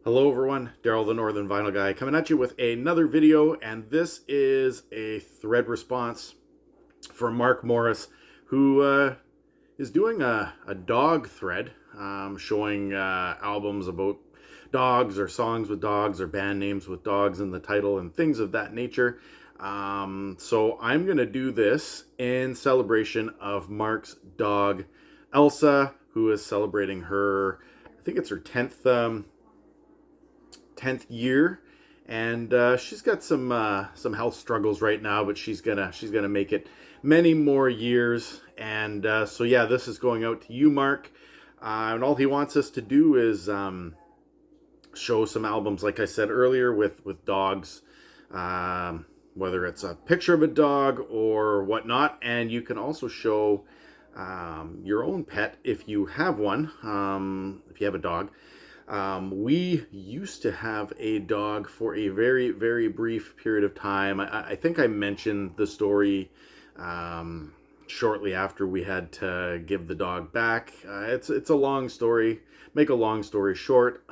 Hello everyone, Daryl the Northern Vinyl Guy coming at you with another video, and this is a thread response from Mark Morris, who is doing a dog thread, showing albums about dogs or songs with dogs or band names with dogs in the title and things of that nature. So I'm going to do this in celebration of Mark's dog, Elsa, who is celebrating her, I think it's her 10th year, and she's got some health struggles right now, but she's gonna make it many more years. And so yeah, this is going out to you, Mark. And all he wants us to do is show some albums, like I said earlier, with dogs, whether it's a picture of a dog or whatnot. And you can also show your own pet if you have one, if you have a dog. We used to have a dog for a very, very brief period of time. I think I mentioned the story shortly after we had to give the dog back. It's a long story. Make a long story short,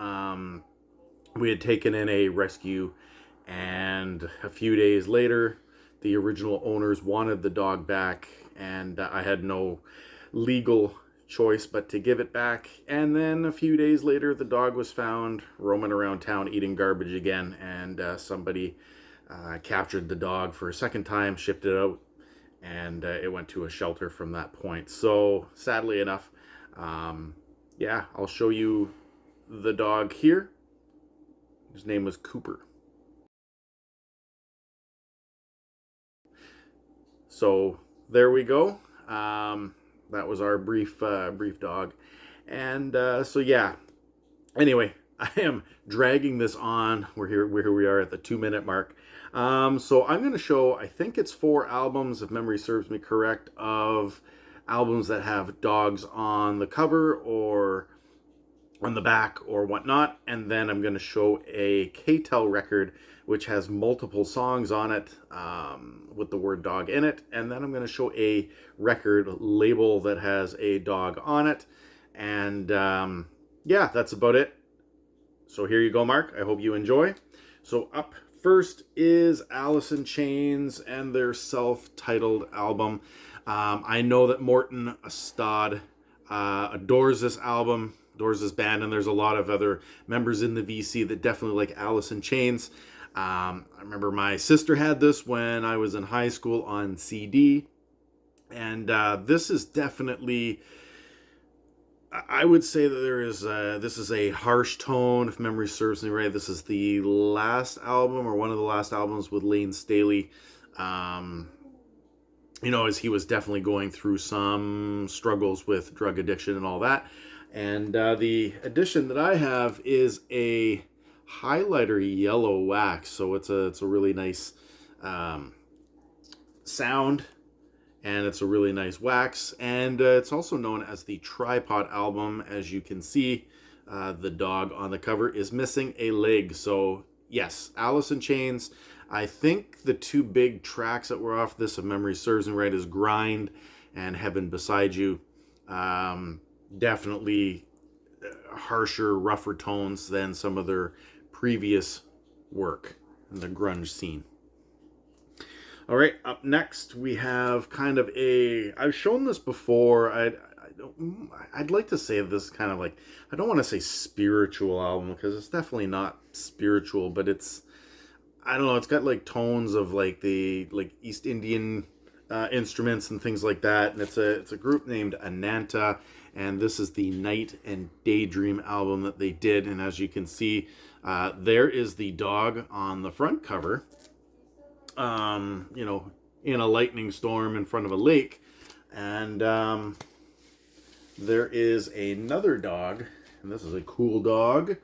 we had taken in a rescue, and a few days later, the original owners wanted the dog back, and I had no legal choice but to give it back. And then a few days later, the dog was found roaming around town eating garbage again, and somebody captured the dog for a second time, shipped it out, and it went to a shelter from that point. So sadly enough, yeah, I'll show you the dog here. His name was Cooper. So there we go. That was our brief dog. And so yeah, anyway, I am dragging this on. Here we are at the 2-minute mark. So I'm going to show, I think it's 4 albums, if memory serves me correct, of albums that have dogs on the cover or on the back or whatnot. And then I'm going to show a K-Tel record which has multiple songs on it, with the word dog in it. And then I'm going to show a record label that has a dog on it. And yeah, that's about it. So here you go, Mark. I hope you enjoy. So up first is Alice in Chains and their self-titled album. I know that Morton Astad adores this album, adores this band, and there's a lot of other members in the VC that definitely like Alice in Chains. I remember my sister had this when I was in high school on CD, and this is definitely, I would say that this is a harsh tone, if memory serves me right. This is the last album, or one of the last albums, with Lane Staley. As he was definitely going through some struggles with drug addiction and all that. And the edition that I have is a highlighter yellow wax, so it's a really nice sound, and it's a really nice wax. And it's also known as the tripod album. As you can see, the dog on the cover is missing a leg. So yes, Alice in Chains. I think the 2 big tracks that were off this, if memory serves me right, is Grind and Heaven Beside You. Definitely harsher, rougher tones than some of their previous work in the grunge scene. All right, up next we have kind of I've shown this before. I'd like to say this kind of like, I don't want to say spiritual album, because it's definitely not spiritual, but it's, I don't know, it's got like tones of like the East Indian instruments and things like that. And it's a group named Ananta, and this is the Night and Daydream album that they did. And as you can see, there is the dog on the front cover, in a lightning storm in front of a lake. And there is another dog, and this is a cool dog,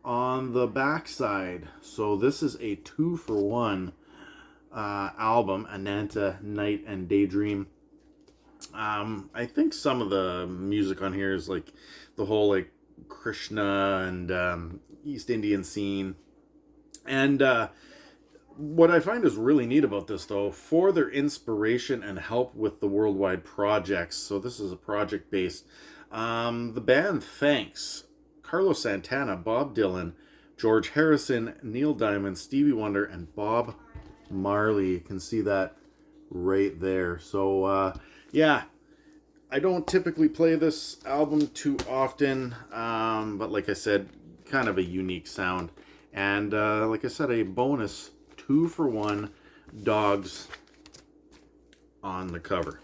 on the backside. So this is a 2-for-1 album, Ananta, Night and Daydream. I think some of the music on here is like the whole like Krishna and East Indian scene. And what I find is really neat about this, though, for their inspiration and help with the worldwide projects, so this is a project based, the band thanks Carlos Santana, Bob Dylan, George Harrison, Neil Diamond, Stevie Wonder, and Bob Marley. You can see that right there. So, yeah, I don't typically play this album too often, but like I said, kind of a unique sound. And like I said, a bonus 2-for-1 dogs on the cover.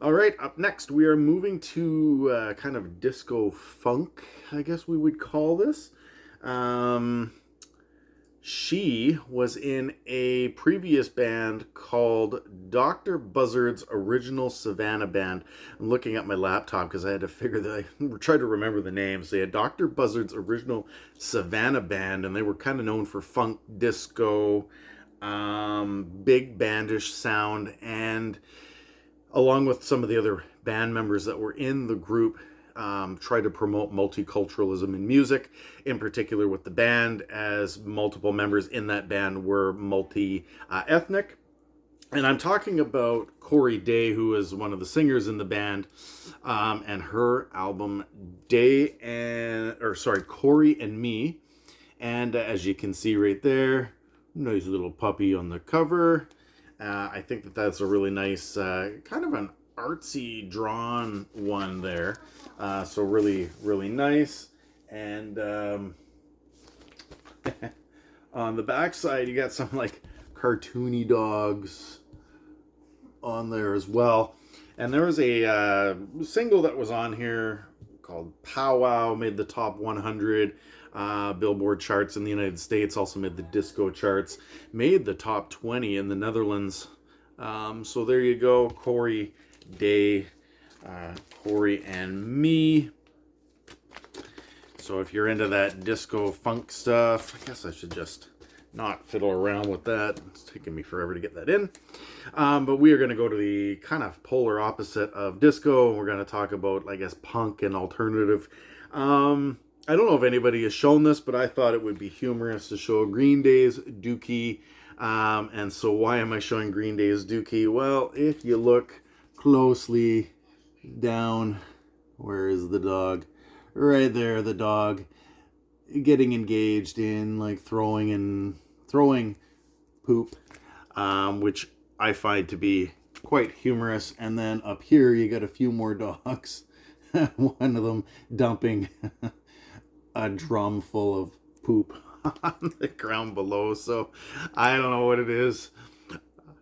All right, up next we are moving to kind of disco funk, I guess we would call this. She was in a previous band called Dr. Buzzard's Original Savannah Band. I'm looking at my laptop because I had to figure that I tried to remember the names. They had Dr. Buzzard's Original Savannah Band, and they were kind of known for funk, disco, big bandish sound, and along with some of the other band members that were in the group, tried to promote multiculturalism in music, in particular with the band, as multiple members in that band were multi-ethnic. And I'm talking about Corey Day, who is one of the singers in the band, and her album Corey and Me. And as you can see right there, nice little puppy on the cover. I think that that's a really nice, kind of an artsy drawn one there. So really, really nice. And on the back side, you got some like cartoony dogs on there as well. And there was a single that was on here called Powwow, made the top 100 Billboard charts in the United States, also made the disco charts, made the top 20 in the Netherlands. So there you go, Corey Day, Corey and Me. So if you're into that disco funk stuff, I guess I should just not fiddle around with that. It's taking me forever to get that in. But we are going to go to the kind of polar opposite of disco. We're going to talk about, I guess, punk and alternative. I don't know if anybody has shown this, but I thought it would be humorous to show Green Day's Dookie. And so why am I showing Green Day's Dookie? Well, if you look closely down, where is the dog? Right there, the dog getting engaged in like throwing poop, which I find to be quite humorous. And then up here you got a few more dogs, one of them dumping a drum full of poop on the ground below. So I don't know what it is.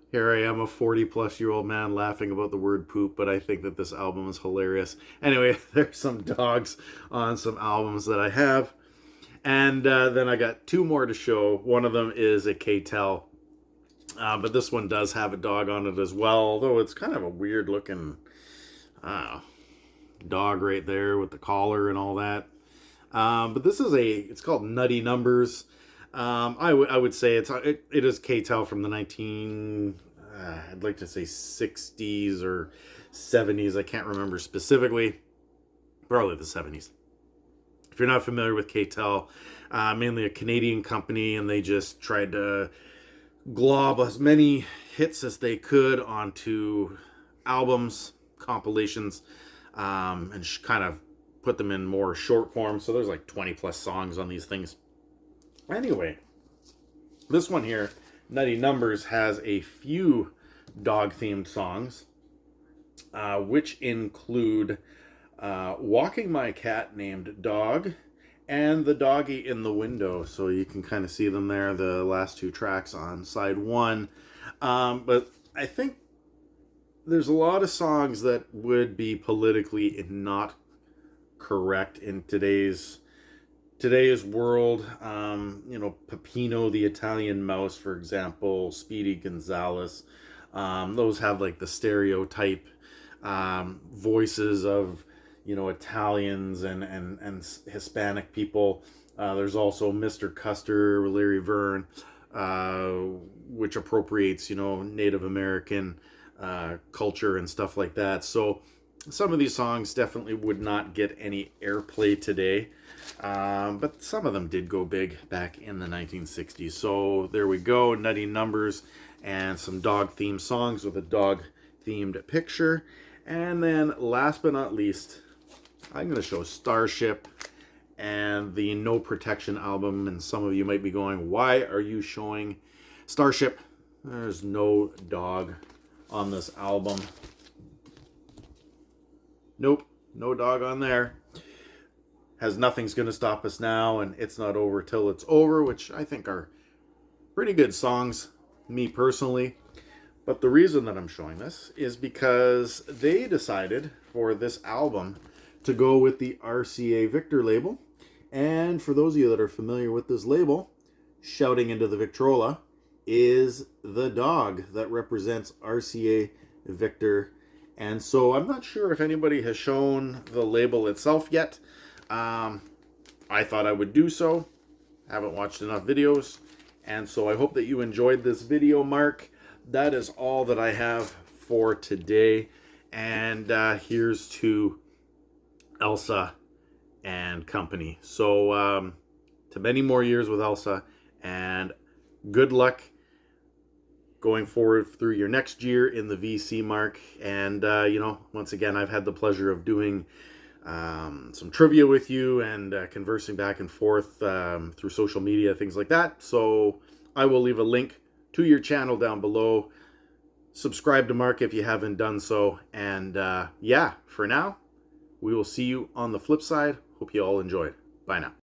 Here I am, a 40-plus-year-old man laughing about the word poop, but I think that this album is hilarious. Anyway, there's some dogs on some albums that I have. And then I got two more to show. One of them is a K-Tel. But this one does have a dog on it as well, although it's kind of a weird-looking dog right there with the collar and all that. But this is it's called Nutty Numbers. I would say it is K-Tel from the I'd like to say 60s or 70s. I can't remember specifically. Probably the 70s. If you're not familiar with K-Tel, mainly a Canadian company, and they just tried to glob as many hits as they could onto albums, compilations, and kind of put them in more short form. So there's like 20 plus songs on these things. Anyway, this one here, Nutty Numbers, has a few dog-themed songs, which include Walking My Cat Named Dog and The Doggy in the Window. So you can kind of see them there, the last two tracks on side one. But I think there's a lot of songs that would be politically not correct in today's world. Peppino the Italian Mouse, for example, Speedy Gonzales, those have like the stereotype voices of Italians and Hispanic people. There's also Mr. Custer, Larry Verne, which appropriates Native American culture and stuff like that. So some of these songs definitely would not get any airplay today. But some of them did go big back in the 1960s. So there we go, Nutty Numbers and some dog-themed songs with a dog-themed picture. And then last but not least, I'm going to show Starship and the No Protection album. And some of you might be going, why are you showing Starship? There's no dog on this album. Nope, no dog on there. Has Nothing's Gonna Stop Us Now and It's Not Over Till It's Over, which I think are pretty good songs, me personally. But the reason that I'm showing this is because they decided for this album to go with the RCA Victor label. And for those of you that are familiar with this label, shouting into the Victrola is the dog that represents RCA Victor. And so I'm not sure if anybody has shown the label itself yet. I thought I would do so. Haven't watched enough videos. And so I hope that you enjoyed this video, Mark. That is all that I have for today. And here's to Elsa and company. So to many more years with Elsa, and good luck going forward through your next year in the VC, Mark. And you know, once again, I've had the pleasure of doing some trivia with you and conversing back and forth through social media, things like that. So I will leave a link to your channel down below. Subscribe to Mark if you haven't done so. And yeah, for now, we will see you on the flip side. Hope you all enjoyed. Bye now.